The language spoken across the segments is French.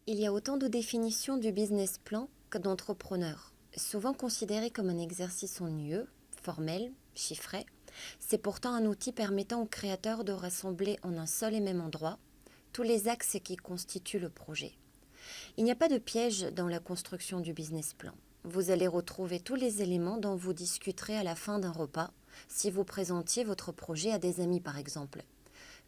Il y a autant de définitions du business plan que d'entrepreneurs. Souvent considéré comme un exercice ennuyeux, formel, chiffré, c'est pourtant un outil permettant aux créateurs de rassembler en un seul et même endroit tous les axes qui constituent le projet. Il n'y a pas de piège dans la construction du business plan. Vous allez retrouver tous les éléments dont vous discuterez à la fin d'un repas, si vous présentiez votre projet à des amis par exemple.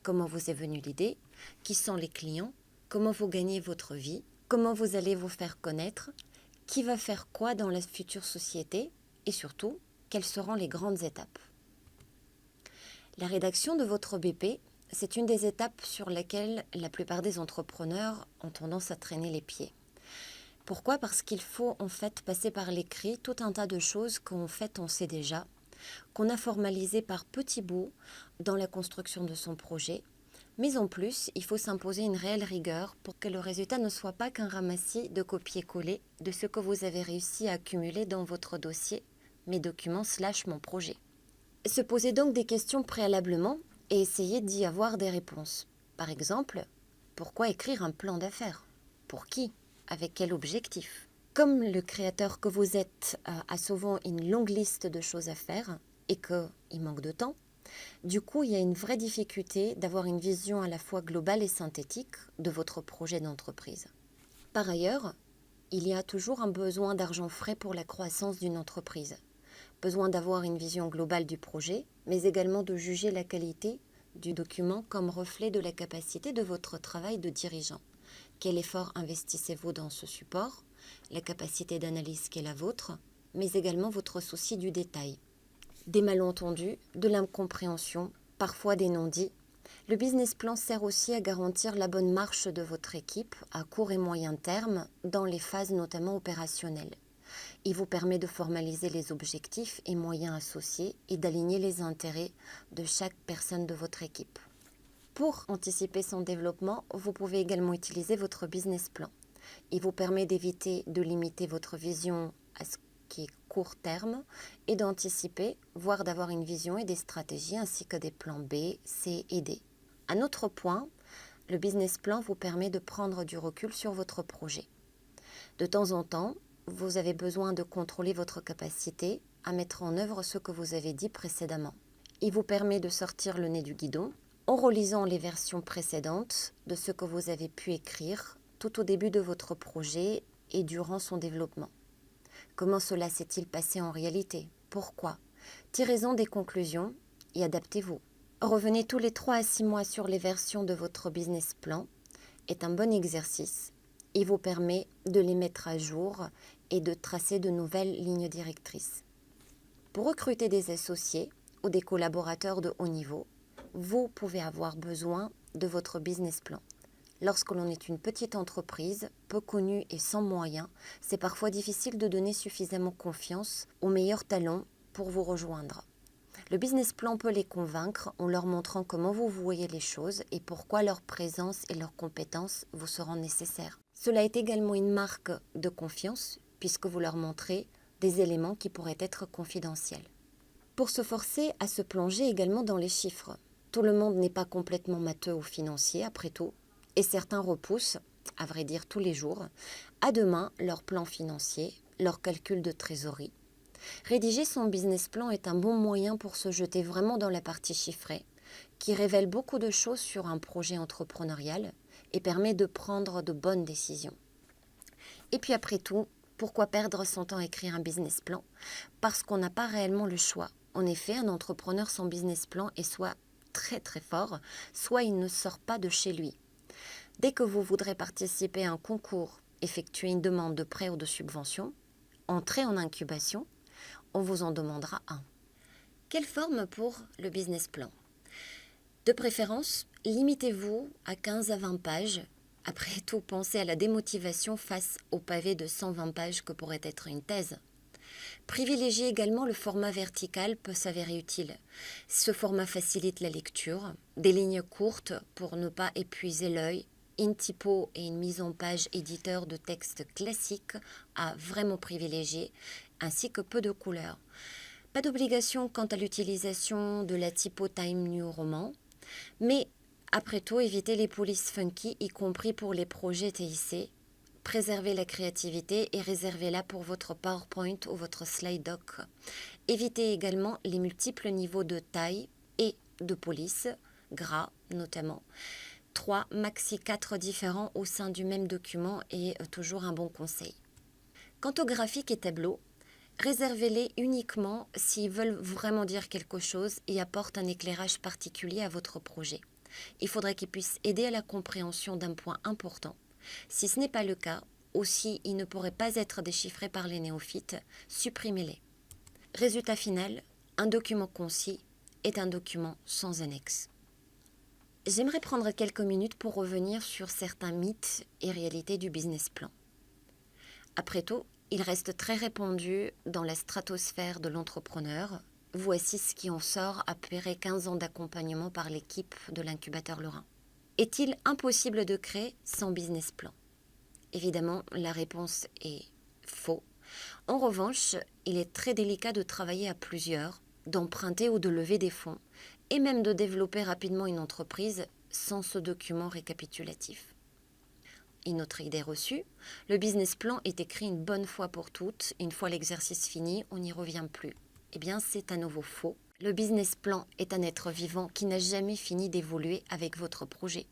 Comment vous est venue l'idée, qui sont les clients, comment vous gagnez votre vie, comment vous allez vous faire connaître, qui va faire quoi dans la future société et surtout, quelles seront les grandes étapes. La rédaction de votre BP, c'est une des étapes sur lesquelles la plupart des entrepreneurs ont tendance à traîner les pieds. Pourquoi ? Parce qu'il faut en fait passer par l'écrit tout un tas de choses qu'en fait on sait déjà, qu'on a formalisées par petits bouts dans la construction de son projet. Mais en plus, il faut s'imposer une réelle rigueur pour que le résultat ne soit pas qu'un ramassis de copier-coller de ce que vous avez réussi à accumuler dans votre dossier, mes documents / mon projet. Se poser donc des questions préalablement et essayer d'y avoir des réponses. Par exemple, pourquoi écrire un plan d'affaires ? Pour qui ? Avec quel objectif ? Comme le créateur que vous êtes a souvent une longue liste de choses à faire et qu'il manque de temps, du coup, il y a une vraie difficulté d'avoir une vision à la fois globale et synthétique de votre projet d'entreprise. Par ailleurs, il y a toujours un besoin d'argent frais pour la croissance d'une entreprise. Besoin d'avoir une vision globale du projet, mais également de juger la qualité du document comme reflet de la capacité de votre travail de dirigeant. Quel effort investissez-vous dans ce support, la capacité d'analyse qu'est la vôtre, mais également votre souci du détail. Des malentendus, de l'incompréhension, parfois des non-dits. Le business plan sert aussi à garantir la bonne marche de votre équipe à court et moyen terme dans les phases notamment opérationnelles. Il vous permet de formaliser les objectifs et moyens associés et d'aligner les intérêts de chaque personne de votre équipe. Pour anticiper son développement, vous pouvez également utiliser votre business plan. Il vous permet d'éviter de limiter votre vision à ce qui est court terme et d'anticiper, voire d'avoir une vision et des stratégies ainsi que des plans B, C et D. Un autre point, le business plan vous permet de prendre du recul sur votre projet. De temps en temps, vous avez besoin de contrôler votre capacité à mettre en œuvre ce que vous avez dit précédemment. Il vous permet de sortir le nez du guidon en relisant les versions précédentes de ce que vous avez pu écrire tout au début de votre projet et durant son développement. Comment cela s'est-il passé en réalité ? Pourquoi ? Tirez-en des conclusions et adaptez-vous. Revenez tous les 3 à 6 mois sur les versions de votre business plan est un bon exercice. Il vous permet de les mettre à jour et de tracer de nouvelles lignes directrices. Pour recruter des associés ou des collaborateurs de haut niveau, vous pouvez avoir besoin de votre business plan. Lorsque l'on est une petite entreprise, peu connue et sans moyens, c'est parfois difficile de donner suffisamment confiance aux meilleurs talents pour vous rejoindre. Le business plan peut les convaincre en leur montrant comment vous voyez les choses et pourquoi leur présence et leurs compétences vous seront nécessaires. Cela est également une marque de confiance puisque vous leur montrez des éléments qui pourraient être confidentiels. Pour se forcer à se plonger également dans les chiffres. Tout le monde n'est pas complètement matheux ou financier après tout. Et certains repoussent, à vrai dire tous les jours, à demain leur plan financier, leur calcul de trésorerie. Rédiger son business plan est un bon moyen pour se jeter vraiment dans la partie chiffrée, qui révèle beaucoup de choses sur un projet entrepreneurial et permet de prendre de bonnes décisions. Et puis après tout, pourquoi perdre son temps à écrire un business plan ? Parce qu'on n'a pas réellement le choix. En effet, un entrepreneur sans business plan est soit très très fort, soit il ne sort pas de chez lui. Dès que vous voudrez participer à un concours, effectuer une demande de prêt ou de subvention, entrer en incubation, on vous en demandera un. Quelle forme pour le business plan ? De préférence, limitez-vous à 15 à 20 pages. Après tout, pensez à la démotivation face au pavé de 120 pages que pourrait être une thèse. Privilégier également le format vertical peut s'avérer utile. Ce format facilite la lecture, des lignes courtes pour ne pas épuiser l'œil, une typo et une mise en page éditeur de texte classique à vraiment privilégier, ainsi que peu de couleurs. Pas d'obligation quant à l'utilisation de la typo Time New Roman, mais après tout, évitez les polices funky, y compris pour les projets TIC, Préservez la créativité et réservez-la pour votre PowerPoint ou votre slide doc. Évitez également les multiples niveaux de taille et de police, gras notamment. 3, maxi 4 différents au sein du même document est toujours un bon conseil. Quant aux graphiques et tableaux, réservez-les uniquement s'ils veulent vraiment dire quelque chose et apportent un éclairage particulier à votre projet. Il faudrait qu'ils puissent aider à la compréhension d'un point important. Si ce n'est pas le cas, ou si ils ne pourraient pas être déchiffrés par les néophytes, supprimez-les. Résultat final, un document concis est un document sans annexe. J'aimerais prendre quelques minutes pour revenir sur certains mythes et réalités du business plan. Après tout, il reste très répandu dans la stratosphère de l'entrepreneur. Voici ce qui en sort après 15 ans d'accompagnement par l'équipe de l'incubateur Lorrain. Est-il impossible de créer sans business plan? Évidemment, la réponse est faux. En revanche, il est très délicat de travailler à plusieurs, d'emprunter ou de lever des fonds, et même de développer rapidement une entreprise sans ce document récapitulatif. Une autre idée reçue, le business plan est écrit une bonne fois pour toutes, une fois l'exercice fini, on n'y revient plus. Eh bien, c'est à nouveau faux. Le business plan est un être vivant qui n'a jamais fini d'évoluer avec votre projet.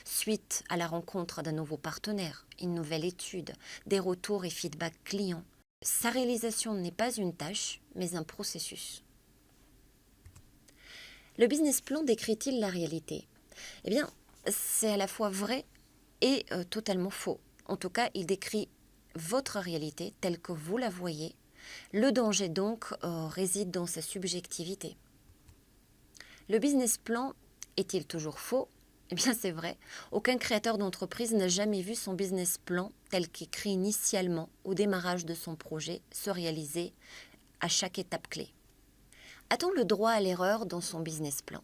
Suite à la rencontre d'un nouveau partenaire, une nouvelle étude, des retours et feedbacks clients, sa réalisation n'est pas une tâche, mais un processus. Le business plan décrit-il la réalité? Eh bien, c'est à la fois vrai et totalement faux. En tout cas, il décrit votre réalité telle que vous la voyez. Le danger donc réside dans sa subjectivité. Le business plan est-il toujours faux? Eh bien, c'est vrai. Aucun créateur d'entreprise n'a jamais vu son business plan tel qu'écrit initialement au démarrage de son projet se réaliser à chaque étape clé. A-t-on le droit à l'erreur dans son business plan?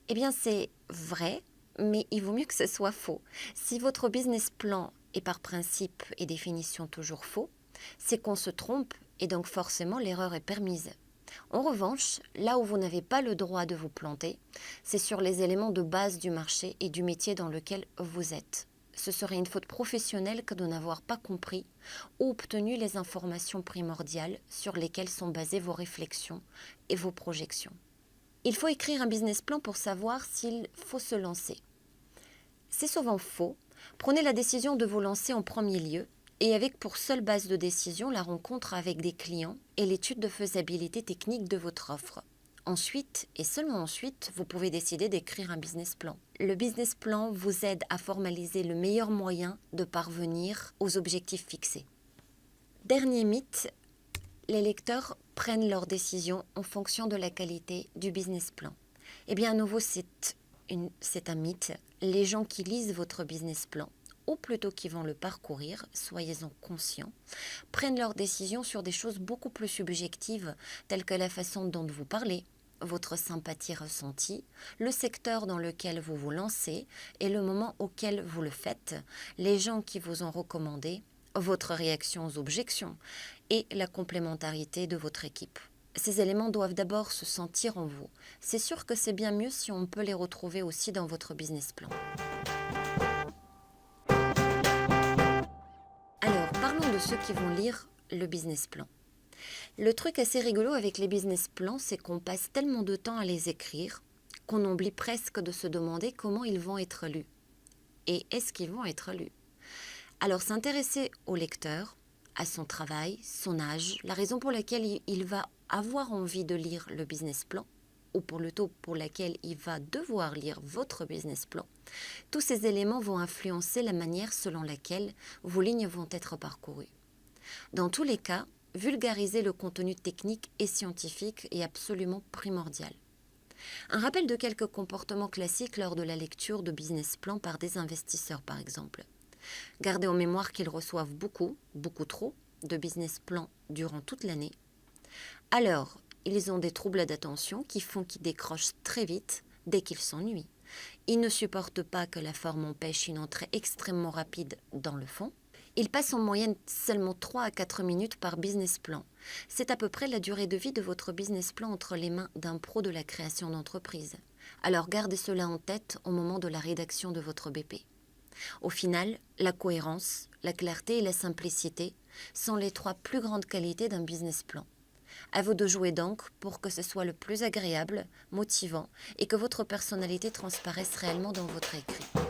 Eh bien, c'est vrai, mais il vaut mieux que ce soit faux. Si votre business plan est par principe et définition toujours faux, c'est qu'on se trompe et donc forcément l'erreur est permise. En revanche, là où vous n'avez pas le droit de vous planter, c'est sur les éléments de base du marché et du métier dans lequel vous êtes. Ce serait une faute professionnelle que de n'avoir pas compris ou obtenu les informations primordiales sur lesquelles sont basées vos réflexions et vos projections. Il faut écrire un business plan pour savoir s'il faut se lancer. C'est souvent faux. Prenez la décision de vous lancer en premier lieu et avec pour seule base de décision la rencontre avec des clients et l'étude de faisabilité technique de votre offre. Ensuite, et seulement ensuite, vous pouvez décider d'écrire un business plan. Le business plan vous aide à formaliser le meilleur moyen de parvenir aux objectifs fixés. Dernier mythe, les lecteurs prennent leurs décisions en fonction de la qualité du business plan. Eh bien, à nouveau, c'est un mythe. Les gens qui lisent votre business plan, ou plutôt qui vont le parcourir, soyez-en conscients, prennent leurs décisions sur des choses beaucoup plus subjectives, telles que la façon dont vous parlez, votre sympathie ressentie, le secteur dans lequel vous vous lancez et le moment auquel vous le faites, les gens qui vous ont recommandé, votre réaction aux objections et la complémentarité de votre équipe. Ces éléments doivent d'abord se sentir en vous. C'est sûr que c'est bien mieux si on peut les retrouver aussi dans votre business plan. Alors, parlons de ceux qui vont lire le business plan. Le truc assez rigolo avec les business plans, c'est qu'on passe tellement de temps à les écrire qu'on oublie presque de se demander comment ils vont être lus. Et est-ce qu'ils vont être lus? Alors, s'intéresser au lecteur, à son travail, son âge, la raison pour laquelle il va avoir envie de lire le business plan, ou pour laquelle il va devoir lire votre business plan, tous ces éléments vont influencer la manière selon laquelle vos lignes vont être parcourues. Dans tous les cas, vulgariser le contenu technique et scientifique est absolument primordial. Un rappel de quelques comportements classiques lors de la lecture de business plan par des investisseurs par exemple. Gardez en mémoire qu'ils reçoivent beaucoup trop, de business plans durant toute l'année. Alors, ils ont des troubles d'attention qui font qu'ils décrochent très vite dès qu'ils s'ennuient. Ils ne supportent pas que la forme empêche une entrée extrêmement rapide dans le fond. Ils passent en moyenne seulement 3 à 4 minutes par business plan. C'est à peu près la durée de vie de votre business plan entre les mains d'un pro de la création d'entreprise. Alors gardez cela en tête au moment de la rédaction de votre BP. Au final, la cohérence, la clarté et la simplicité sont les 3 plus grandes qualités d'un business plan. À vous de jouer donc pour que ce soit le plus agréable, motivant et que votre personnalité transparaisse réellement dans votre écrit.